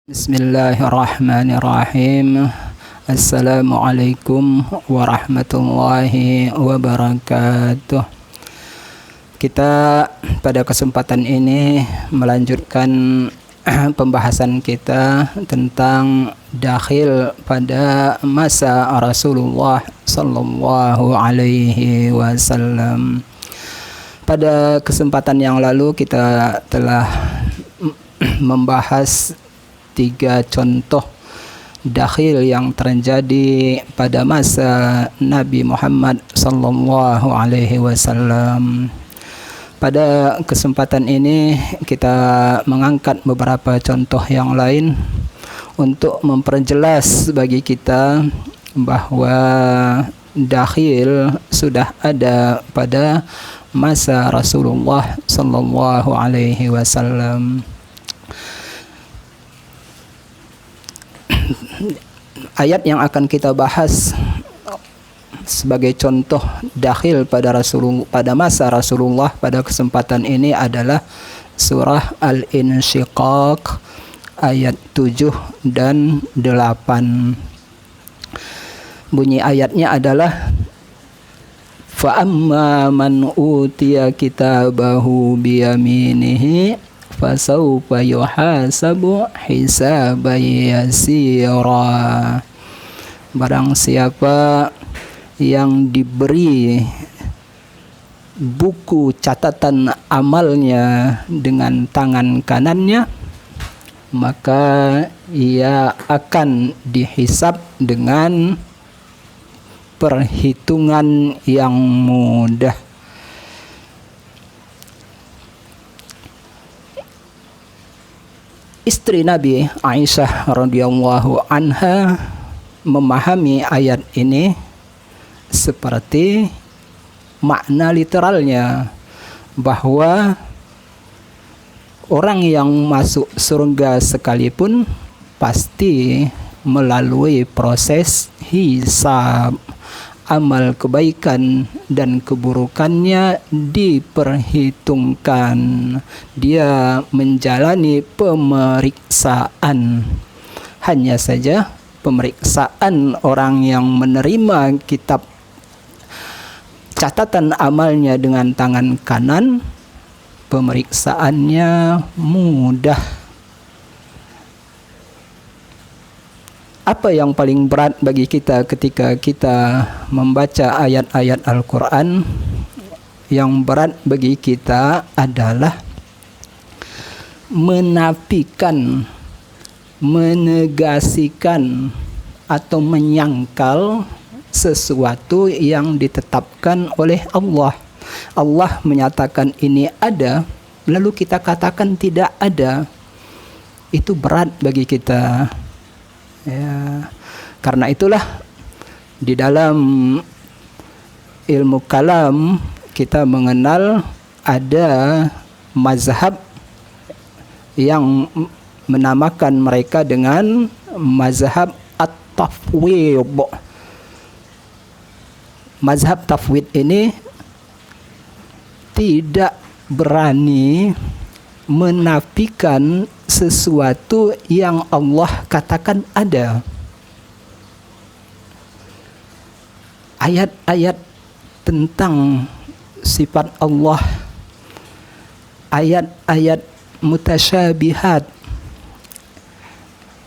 Bismillahirrahmanirrahim. Assalamualaikum warahmatullahi wabarakatuh. Kita pada kesempatan ini melanjutkan pembahasan kita tentang dakhil pada masa Rasulullah sallallahu alaihi wasallam. Pada kesempatan yang lalu kita telah membahas 3 contoh dakhil yang terjadi pada masa Nabi Muhammad sallallahu alaihi wasallam. Pada kesempatan ini kita mengangkat beberapa contoh yang lain untuk memperjelas bagi kita bahwa dakhil sudah ada pada masa Rasulullah sallallahu alaihi wasallam. Ayat yang akan kita bahas sebagai contoh dakhil pada masa Rasulullah pada kesempatan ini adalah surah Al-Insyiqaq ayat 7 dan 8. Bunyi ayatnya adalah fa amma man utiya kitabahu biyaminihi fasawfa yuhasabu hisaban yasira. Barang siapa yang diberi buku catatan amalnya dengan tangan kanannya, maka ia akan dihisab dengan perhitungan yang mudah. Istri Nabi Aisyah radhiyallahu anha memahami ayat ini seperti makna literalnya, bahwa orang yang masuk surga sekalipun pasti melalui proses hisab. Amal kebaikan dan keburukannya diperhitungkan. Dia menjalani pemeriksaan. Hanya saja pemeriksaan orang yang menerima kitab catatan amalnya dengan tangan kanan, pemeriksaannya mudah. Apa yang paling berat bagi kita ketika kita membaca ayat-ayat Al-Quran? Yang berat bagi kita adalah menafikan, menegasikan atau menyangkal sesuatu yang ditetapkan oleh Allah. Allah menyatakan ini ada, lalu kita katakan tidak ada. Itu berat bagi kita. Ya, karena itulah di dalam ilmu kalam kita mengenal ada mazhab yang menamakan mereka dengan mazhab at-tafwid. Mazhab tafwid ini tidak berani menafikan sesuatu yang Allah katakan ada. Ayat-ayat tentang sifat Allah, ayat-ayat mutasyabihat,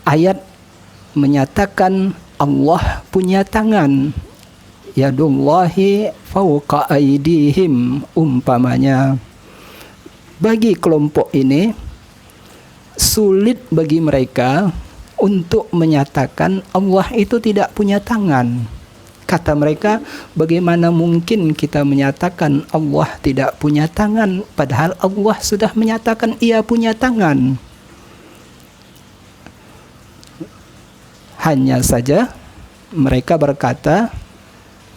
ayat menyatakan Allah punya tangan, yadullahi fawqa aydihim umpamanya. Bagi kelompok ini sulit bagi mereka untuk menyatakan Allah itu tidak punya tangan. Kata mereka, bagaimana mungkin kita menyatakan Allah tidak punya tangan, padahal Allah sudah menyatakan ia punya tangan. Hanya saja mereka berkata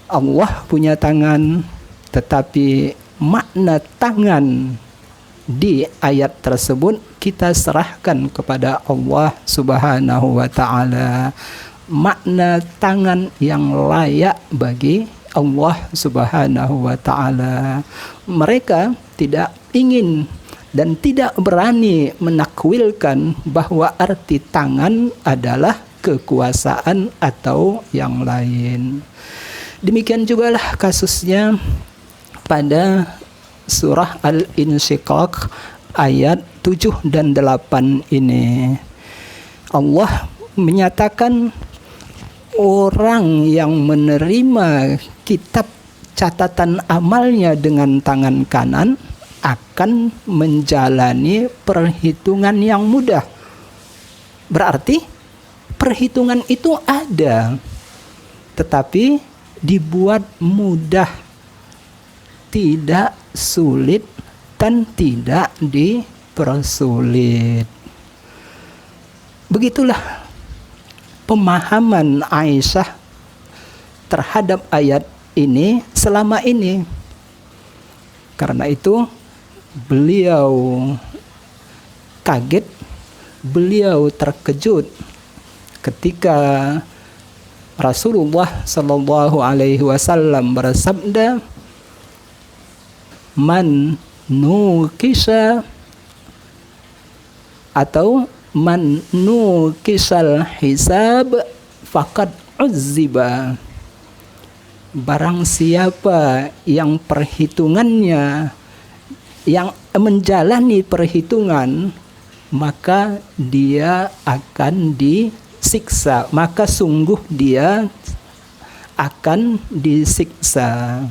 Allah punya tangan, tetapi makna tangan di ayat tersebut kita serahkan kepada Allah Subhanahu wa ta'ala. Makna tangan yang layak bagi Allah Subhanahu wa ta'ala. Mereka tidak ingin dan tidak berani menakwilkan bahwa arti tangan adalah kekuasaan atau yang lain. Demikian jugalah kasusnya pada surah Al-Insyiqaq ayat 7 dan 8 ini. Allah menyatakan orang yang menerima kitab catatan amalnya dengan tangan kanan akan menjalani perhitungan yang mudah. Berarti perhitungan itu ada, tetapi dibuat mudah, tidak sulit dan tidak dipersulit. Begitulah pemahaman Aisyah terhadap ayat ini selama ini. Karena itu beliau kaget, beliau terkejut ketika Rasulullah sallallahu alaihi wasallam bersabda, "Man nukisha atau man nukisal hisab faqad uzziba." Barang siapa yang perhitungannya, yang menjalani perhitungan, maka dia akan disiksa, maka sungguh dia akan disiksa.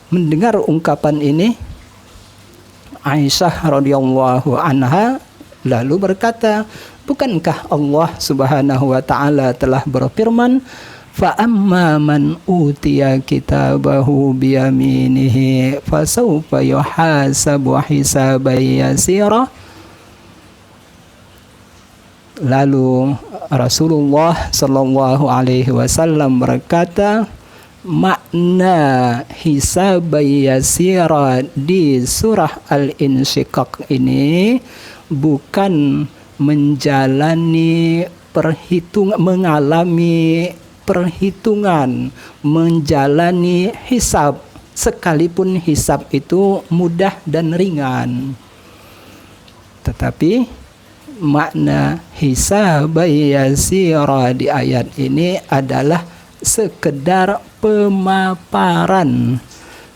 Mendengar ungkapan ini, Aisyah radhiyallahu anha lalu berkata, bukankah Allah Subhanahu wa taala telah berfirman, fa amma man utiya kitabahu biyaminihi fasawfa yuhasabu hisaban yasira. Lalu Rasulullah sallallahu alaihi wasallam berkata, makna hisaban yasira di surah Al-Insyiqaq ini bukan menjalani perhitungan, mengalami perhitungan, menjalani hisab, sekalipun hisab itu mudah dan ringan. Tetapi makna hisab yasira di ayat ini adalah sekedar pemaparan,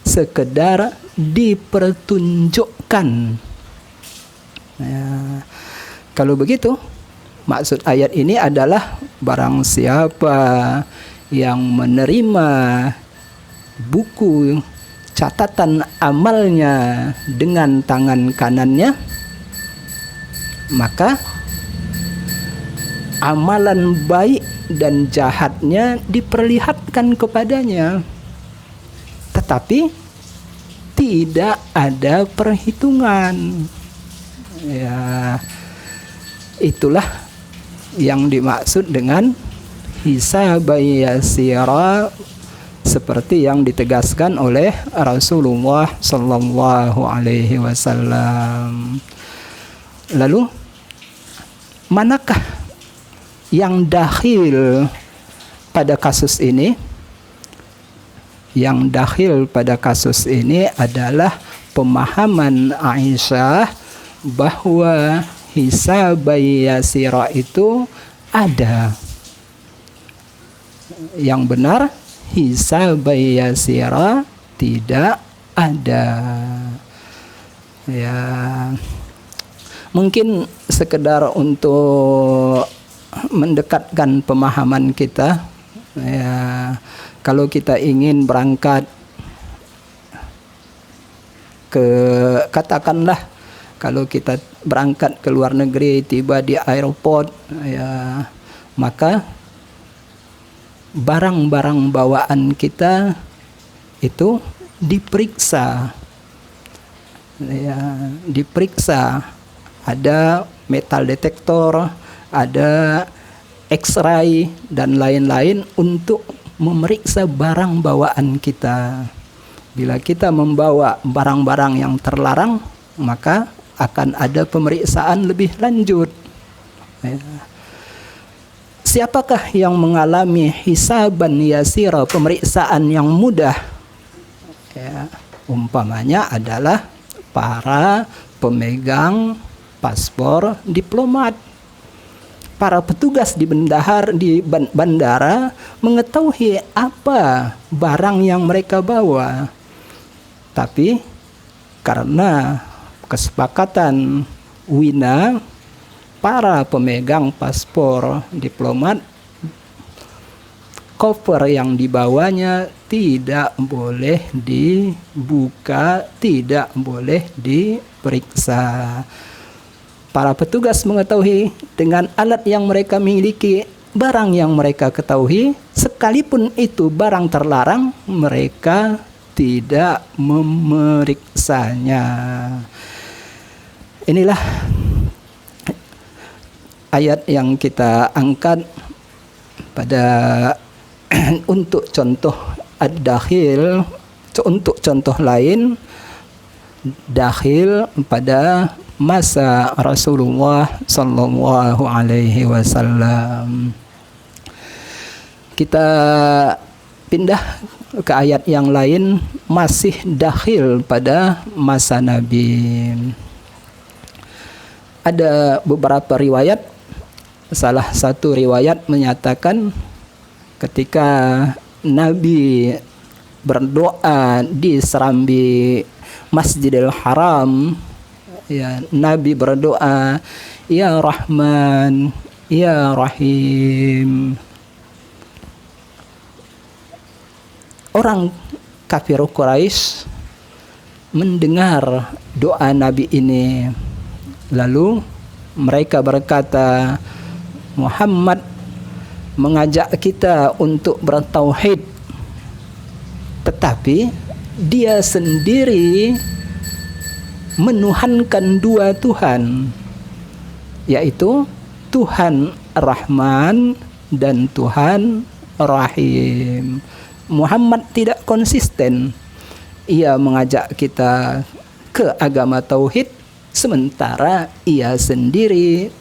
sekedar dipertunjukkan. Ya, kalau begitu, maksud ayat ini adalah barang siapa yang menerima buku catatan amalnya dengan tangan kanannya, maka amalan baik dan jahatnya diperlihatkan kepadanya, tetapi tidak ada perhitungan. Ya, itulah yang dimaksud dengan hisab yasira, seperti yang ditegaskan oleh Rasulullah sallallahu alaihi wasallam. Lalu manakah yang dakhil pada kasus ini? Yang dakhil pada kasus ini adalah pemahaman Aisyah bahwa hisab yasira itu ada. Yang benar, hisab yasira tidak ada. Ya, mungkin sekedar untuk mendekatkan pemahaman kita, ya, kalau kita ingin berangkat ke, katakanlah kalau kita berangkat ke luar negeri, tiba di airport, ya, maka barang-barang bawaan kita itu diperiksa, ya, diperiksa. Ada metal detektor, ada X-ray dan lain-lain untuk memeriksa barang bawaan kita. Bila kita membawa barang-barang yang terlarang, maka akan ada pemeriksaan lebih lanjut. Ya. Siapakah yang mengalami hisaban yasira, pemeriksaan yang mudah? Ya, umpamanya adalah para pemegang paspor diplomat. Para petugas di bandara mengetahui apa barang yang mereka bawa. Tapi karena kesepakatan Wina, para pemegang paspor diplomat, koper yang dibawanya tidak boleh dibuka, tidak boleh diperiksa. Para petugas mengetahui dengan alat yang mereka miliki, barang yang mereka ketahui, sekalipun itu barang terlarang, mereka tidak memeriksanya. Inilah ayat yang kita angkat pada untuk contoh ad-dakhil, untuk contoh lain dakhil pada masa Rasulullah sallallahu alaihi wasallam. Kita pindah ke ayat yang lain, masih dakhil pada masa Nabi. Ada beberapa riwayat. Salah satu riwayat menyatakan ketika Nabi berdoa di serambi Masjidil Haram, ya, Nabi berdoa, Ya Rahman, Ya Rahim. Orang kafir Quraisy mendengar doa Nabi ini, lalu mereka berkata, Muhammad mengajak kita untuk bertauhid, tetapi dia sendiri menuhankan dua Tuhan, yaitu Tuhan Rahman dan Tuhan Rahim. Muhammad tidak konsisten. Ia mengajak kita ke agama tauhid, sementara ia sendiri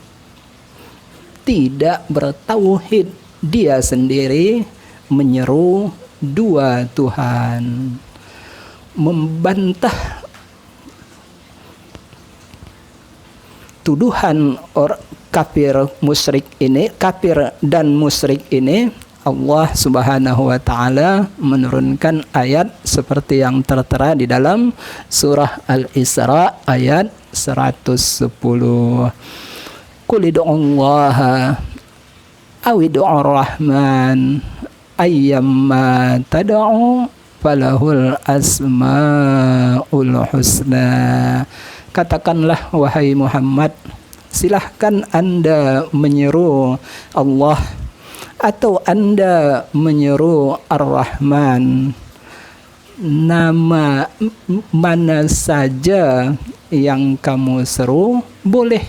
tidak bertauhid. Dia sendiri menyeru dua Tuhan, membantah tuduhan orang kafir dan musyrik ini. Allah Subhanahu wa taala menurunkan ayat seperti yang tertera di dalam surah Al-Isra ayat 110. Qul ud'ullaha aw ud'ur rahman ayyamma tad'u falahul asmaul husna. Katakanlah wahai Muhammad, silahkan Anda menyeru Allah atau Anda menyeru Ar-Rahman, nama mana saja yang kamu seru boleh,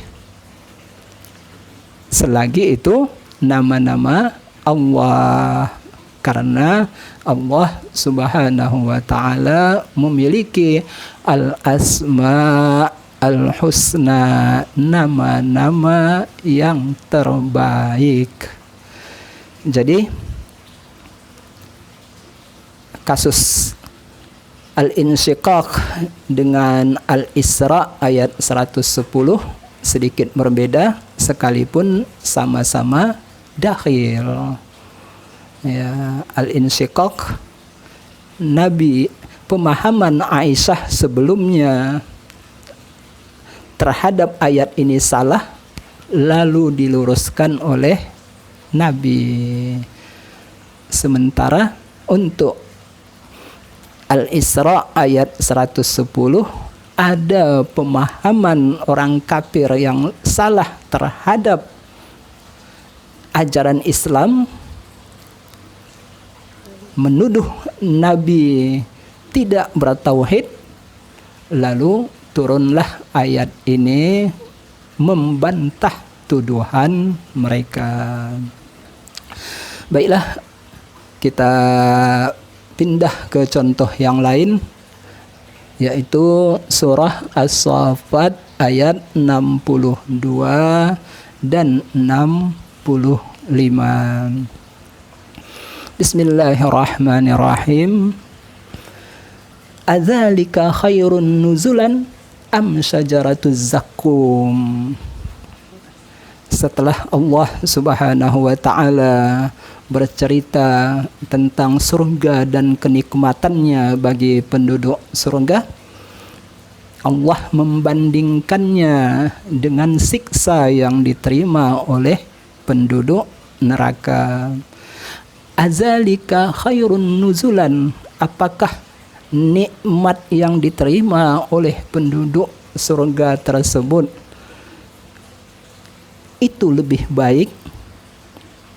selagi itu nama-nama Allah, karena Allah Subhanahu wa taala memiliki al-asma al-husna, nama-nama yang terbaik. Jadi kasus Al-Insyiqaq dengan Al-Isra ayat 110 sedikit berbeda sekalipun sama-sama dakhil. Ya, Al-Insyiqaq, Nabi, pemahaman Aisyah sebelumnya terhadap ayat ini salah, lalu diluruskan oleh Nabi. Sementara untuk Al-Isra ayat 110 ada pemahaman orang kafir yang salah terhadap ajaran Islam, menuduh Nabi tidak bertauhid, lalu turunlah ayat ini membantah tuduhan mereka. Baiklah, kita pindah ke contoh yang lain, yaitu surah As-Saffat ayat 62 dan 65. Bismillahirrahmanirrahim. Adzalika khairun nuzulan am syajaratuz zakum. Setelah Allah Subhanahu wa taala bercerita tentang surga dan kenikmatannya bagi penduduk surga, Allah membandingkannya dengan siksa yang diterima oleh penduduk neraka. Azalika khairun nuzulan, apakah nikmat yang diterima oleh penduduk surga tersebut itu lebih baik?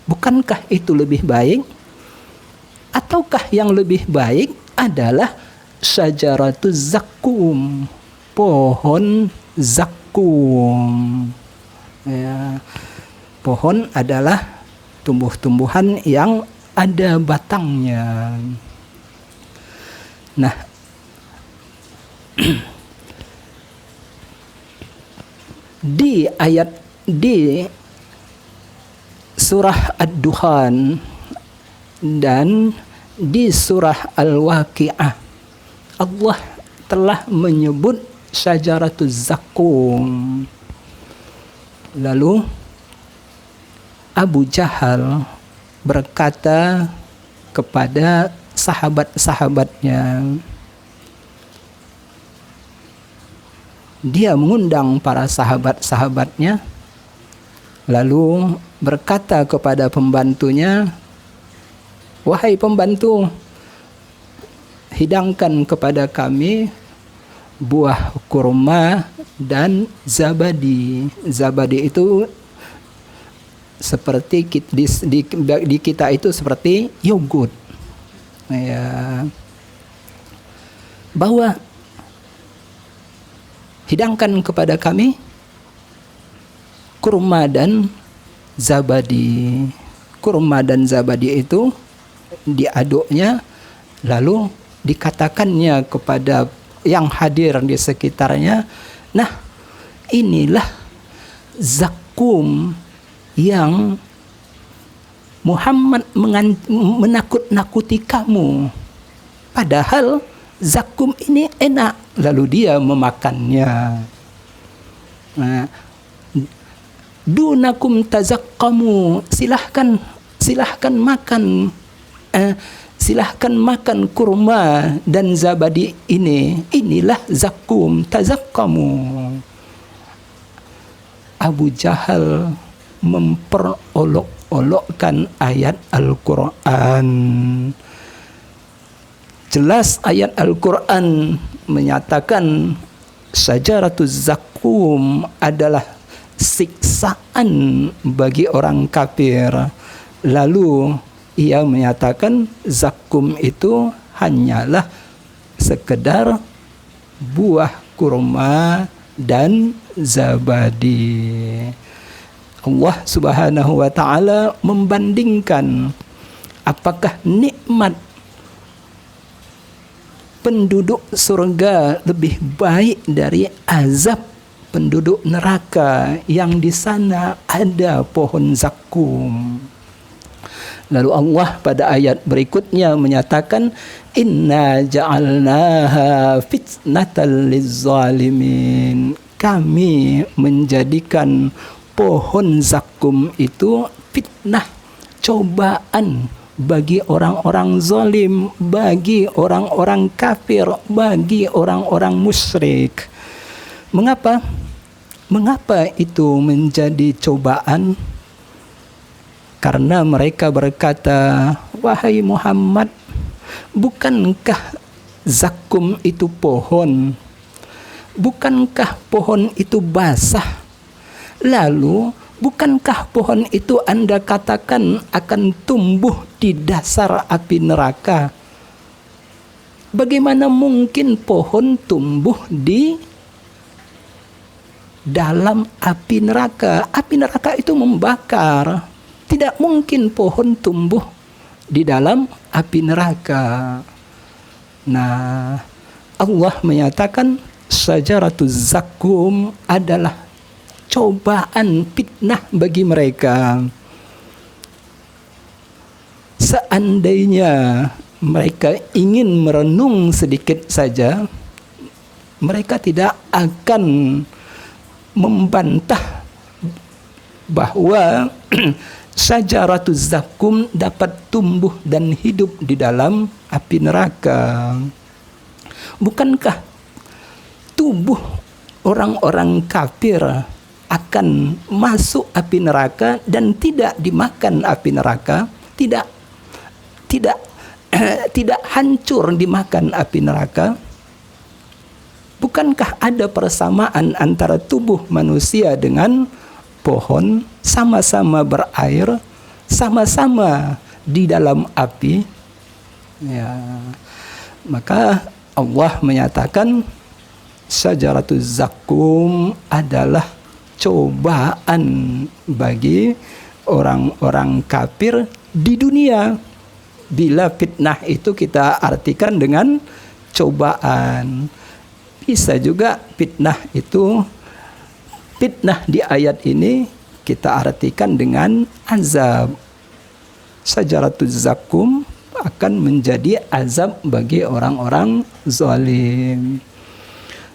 Bukankah itu lebih baik? Ataukah yang lebih baik adalah syajaratuz zakum, pohon zakum. Ya, pohon adalah tumbuh-tumbuhan yang ada batangnya. Nah, di surah Ad-Dukhan dan di surah Al-Waqi'ah, Allah telah menyebut syajaratuz zakum. Lalu Abu Jahal berkata kepada sahabat-sahabatnya, dia mengundang para sahabat-sahabatnya, lalu berkata kepada pembantunya, wahai pembantu, hidangkan kepada kami buah kurma dan zabadi. Zabadi itu seperti di kita itu seperti yogurt. Ya. Bahwa hidangkan kepada kami kurma dan zabadi. Kurma dan zabadi itu diaduknya, lalu dikatakannya kepada yang hadir di sekitarnya, nah inilah zakum yang Muhammad menakut-nakuti kamu. Padahal zakum ini enak. Lalu dia memakannya. Nah, dunakum tazakkamu, silahkan makan, silahkan makan kurma dan zabadi ini. Inilah zakum, tazakkamu. Abu Jahal memperolok-olokkan ayat Al-Quran. Jelas ayat Al-Quran menyatakan syajaratuz zakum adalah siksaan bagi orang kafir. Lalu ia menyatakan zakum itu hanyalah sekedar buah kurma dan zabadi. Allah Subhanahu wa taala membandingkan apakah nikmat penduduk surga lebih baik dari azab penduduk neraka yang di sana ada pohon zakum. Lalu Allah pada ayat berikutnya menyatakan, inna ja'alnaha fitnatal lizzalimin. Kami menjadikan pohon zakum itu fitnah, cobaan bagi orang-orang zalim, bagi orang-orang kafir, bagi orang-orang musyrik. Mengapa? Mengapa itu menjadi cobaan? Karena mereka berkata, wahai Muhammad, bukankah zakum itu pohon? Bukankah pohon itu basah? Lalu, bukankah pohon itu Anda katakan akan tumbuh di dasar api neraka? Bagaimana mungkin pohon tumbuh di dalam api neraka? Api neraka itu membakar. Tidak mungkin pohon tumbuh di dalam api neraka. Nah, Allah menyatakan syajaratuz zakum adalah cobaan, fitnah bagi mereka. Seandainya mereka ingin merenung sedikit saja, mereka tidak akan membantah bahwa Syajaratuz zakum dapat tumbuh dan hidup di dalam api neraka. Bukankah tubuh orang-orang kafir akan masuk api neraka dan tidak dimakan api neraka, tidak hancur dimakan api neraka? Bukankah ada persamaan antara tubuh manusia dengan pohon, sama-sama berair, sama-sama di dalam api? Ya, maka Allah menyatakan Syajaratuz zakum adalah cobaan bagi orang-orang kafir di dunia. Bila fitnah itu kita artikan dengan cobaan. Bisa juga fitnah di ayat ini kita artikan dengan azab. Syajaratuz zakum akan menjadi azab bagi orang-orang zalim.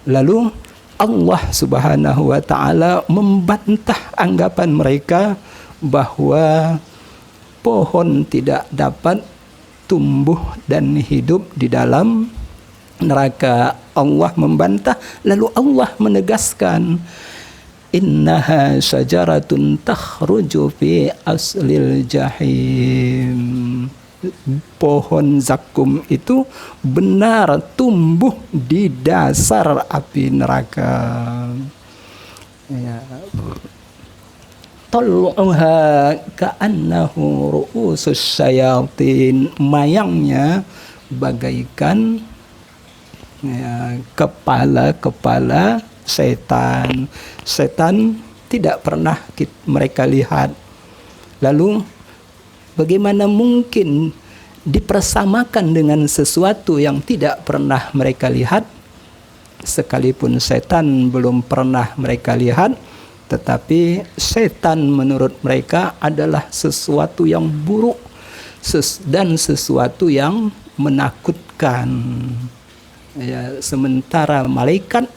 Lalu Allah Subhanahu wa taala membantah anggapan mereka bahwa pohon tidak dapat tumbuh dan hidup di dalam neraka. Allah membantah, lalu Allah menegaskan, innaha syajaratun takhruju fi aslil jahim. Pohon zakum itu benar tumbuh di dasar api neraka. Ya. Tal'uha ka'annahu ru'usus syayatin. Mayangnya bagaikan kepala-kepala setan. Setan tidak pernah mereka lihat. Lalu bagaimana mungkin dipersamakan dengan sesuatu yang tidak pernah mereka lihat? Sekalipun setan belum pernah mereka lihat, tetapi setan menurut mereka adalah sesuatu yang buruk dan sesuatu yang menakutkan. Ya, sementara malaikat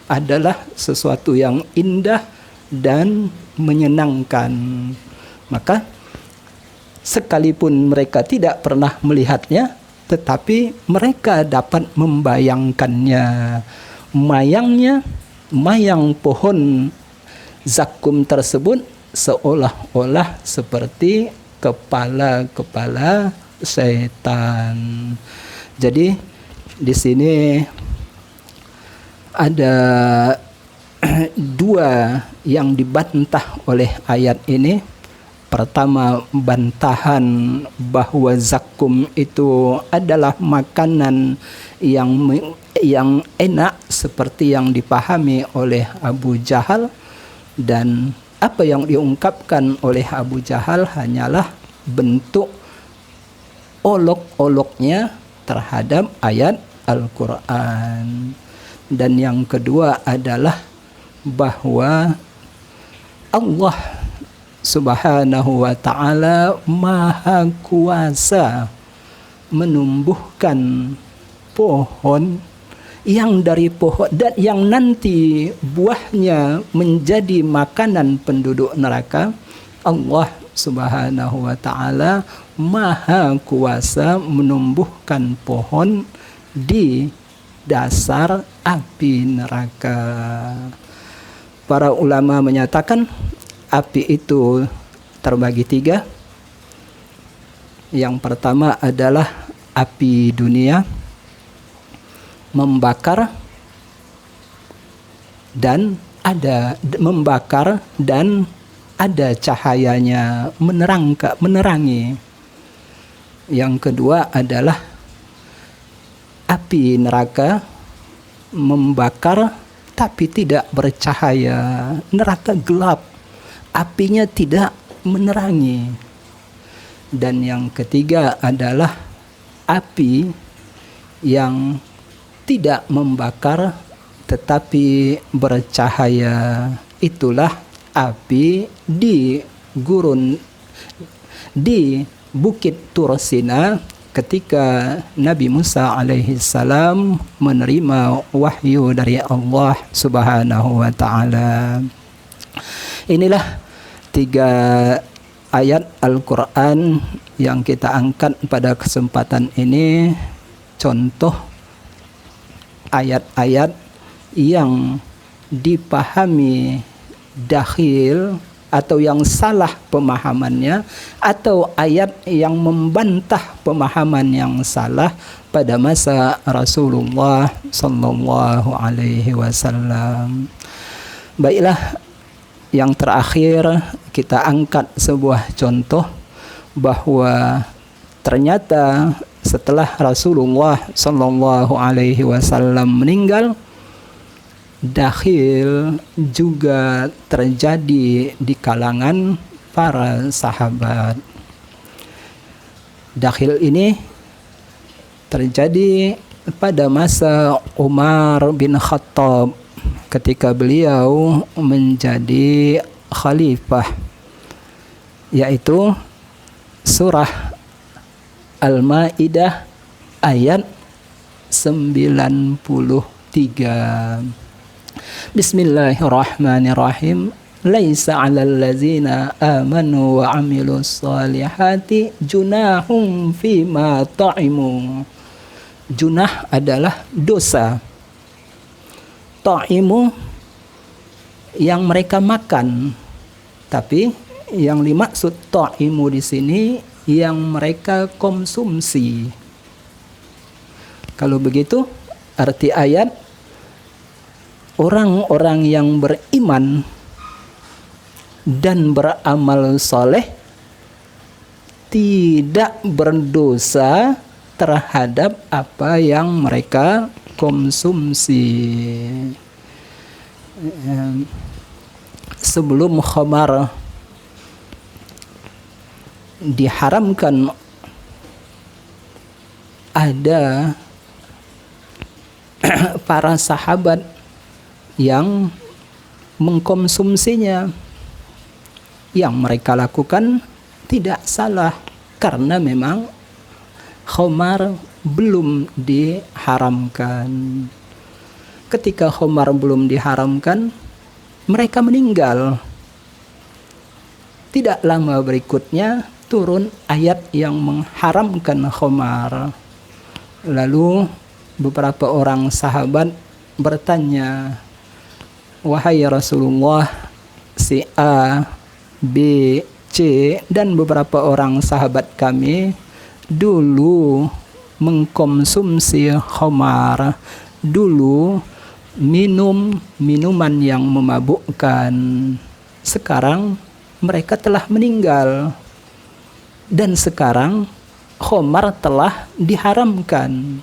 adalah sesuatu yang indah dan menyenangkan. Maka sekalipun mereka tidak pernah melihatnya, tetapi mereka dapat membayangkannya. Mayang pohon zakum tersebut seolah-olah seperti kepala-kepala setan. Jadi di sini ada dua yang dibantah oleh ayat ini. Pertama, bantahan bahwa zakum itu adalah makanan yang enak seperti yang dipahami oleh Abu Jahal, dan apa yang diungkapkan oleh Abu Jahal hanyalah bentuk olok-oloknya terhadap ayat Al-Quran. Dan yang kedua adalah bahwa Allah Subhanahu wa ta'ala maha kuasa menumbuhkan pohon yang dari pohon dan yang nanti buahnya menjadi makanan penduduk neraka. Allah Subhanahu wa ta'ala maha kuasa menumbuhkan pohon di dasar api neraka. Para ulama menyatakan api itu terbagi tiga. Yang pertama adalah api dunia, membakar dan ada cahayanya, menerangi. Yang kedua adalah api neraka, membakar tapi tidak bercahaya. Neraka gelap, apinya tidak menerangi. Dan yang ketiga adalah api yang tidak membakar tetapi bercahaya. Itulah api di Bukit Tursina ketika Nabi Musa alaihi salam menerima wahyu dari Allah Subhanahu wa taala. Inilah 3 ayat Al-Qur'an yang kita angkat pada kesempatan ini, contoh ayat-ayat yang dipahami dakhil atau yang salah pemahamannya, atau ayat yang membantah pemahaman yang salah pada masa Rasulullah sallallahu alaihi wasallam. Baiklah, yang terakhir kita angkat sebuah contoh bahwa ternyata setelah Rasulullah sallallahu alaihi wasallam meninggal, dakhil juga terjadi di kalangan para sahabat. Dakhil ini terjadi pada masa Umar bin Khattab ketika beliau menjadi khalifah, yaitu surah Al-Maidah ayat 93. Bismillahirrahmanirrahim. Laisa 'alal ladzina amanu wa 'amilus shalihati junahum fima ta'imu. Junah adalah dosa. Ta'imu yang mereka makan. Tapi yang dimaksud ta'imu di sini yang mereka konsumsi. Kalau begitu arti ayat, orang-orang yang beriman dan beramal soleh tidak berdosa terhadap apa yang mereka konsumsi. Sebelum khamar diharamkan, ada para sahabat yang mengkonsumsinya. Yang mereka lakukan tidak salah karena memang khamar belum diharamkan. Ketika khamar belum diharamkan, mereka meninggal. Tidak lama berikutnya turun ayat yang mengharamkan khamar. Lalu beberapa orang sahabat bertanya, "Wahai Rasulullah, si A, B, C dan beberapa orang sahabat kami dulu mengkonsumsi khamar, dulu minum minuman yang memabukkan. Sekarang mereka telah meninggal dan sekarang khamar telah diharamkan.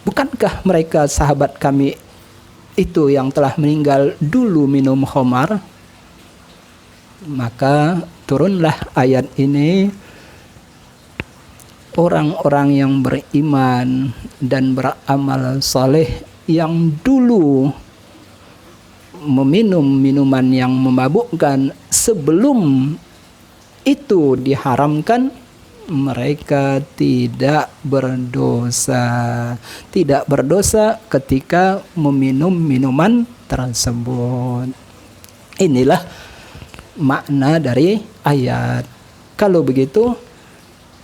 Bukankah mereka sahabat kami itu yang telah meninggal dulu minum khamar?" Maka turunlah ayat ini. Orang-orang yang beriman dan beramal saleh yang dulu meminum minuman yang memabukkan sebelum itu diharamkan, mereka tidak berdosa. Tidak berdosa ketika meminum minuman tersebut. Inilah makna dari ayat. Kalau begitu,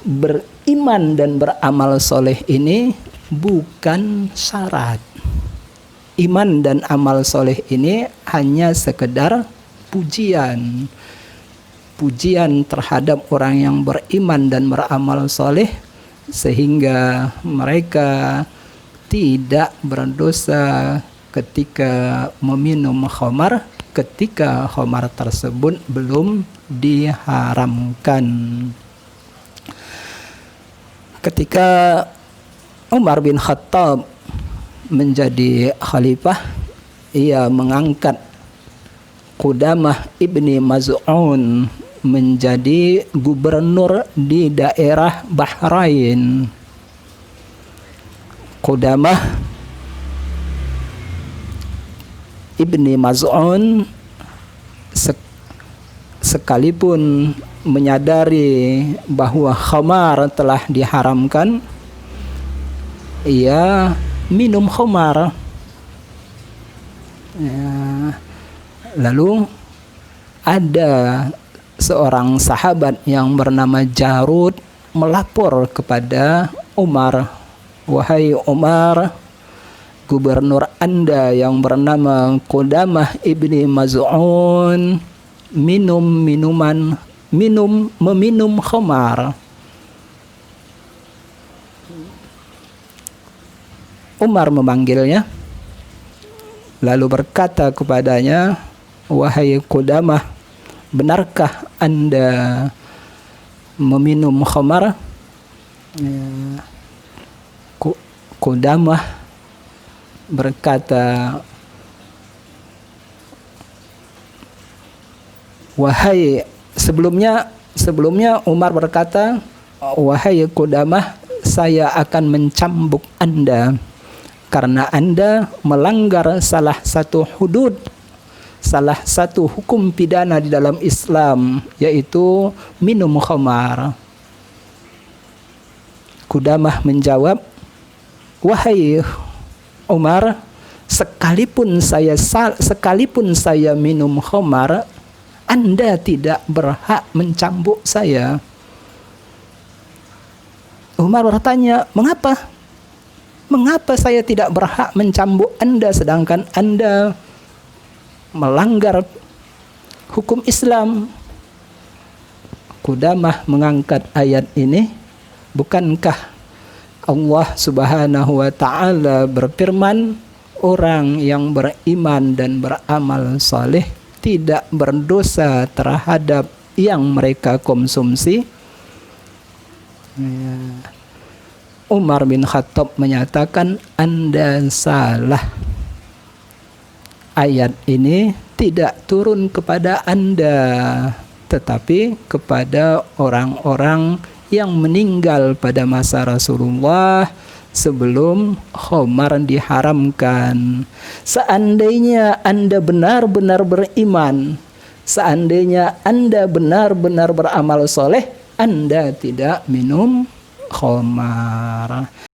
beriman dan beramal soleh ini bukan syarat. Iman dan amal soleh ini hanya sekedar pujian. Pujian terhadap orang yang beriman dan beramal soleh, sehingga mereka tidak berdosa ketika meminum khamar, ketika khamar tersebut belum diharamkan. Ketika Umar bin Khattab menjadi khalifah, ia mengangkat Qudamah ibni Maz'un menjadi gubernur di daerah Bahrain. Qudamah ibni Maz'un sekalipun menyadari bahwa khamar telah diharamkan, ia minum khamar. Lalu ada seorang sahabat yang bernama Jarud melapor kepada Umar, "Wahai Umar, gubernur Anda yang bernama Qudamah ibni Maz'un meminum khamar." Umar memanggilnya, lalu berkata kepadanya, "Wahai Qudamah, benarkah Anda meminum khamar?" Qudamah berkata, sebelumnya Umar berkata, "Wahai Qudamah, saya akan mencambuk Anda karena Anda melanggar salah satu hukum pidana di dalam Islam, yaitu minum khamar." Qudamah menjawab, "Wahai Umar, sekalipun saya minum khamar, Anda tidak berhak mencambuk saya." Umar bertanya, "Mengapa? Mengapa saya tidak berhak mencambuk Anda sedangkan Anda melanggar hukum Islam?" Qudamah mengangkat ayat ini, "Bukankah Allah Subhanahu wa ta'ala berfirman, orang yang beriman dan beramal saleh tidak berdosa terhadap yang mereka konsumsi?" Umar bin Khattab menyatakan, "Anda salah. Ayat ini tidak turun kepada Anda, tetapi kepada orang-orang yang meninggal pada masa Rasulullah sebelum khamar diharamkan. Seandainya Anda benar-benar beriman, seandainya Anda benar-benar beramal soleh, Anda tidak minum khamar."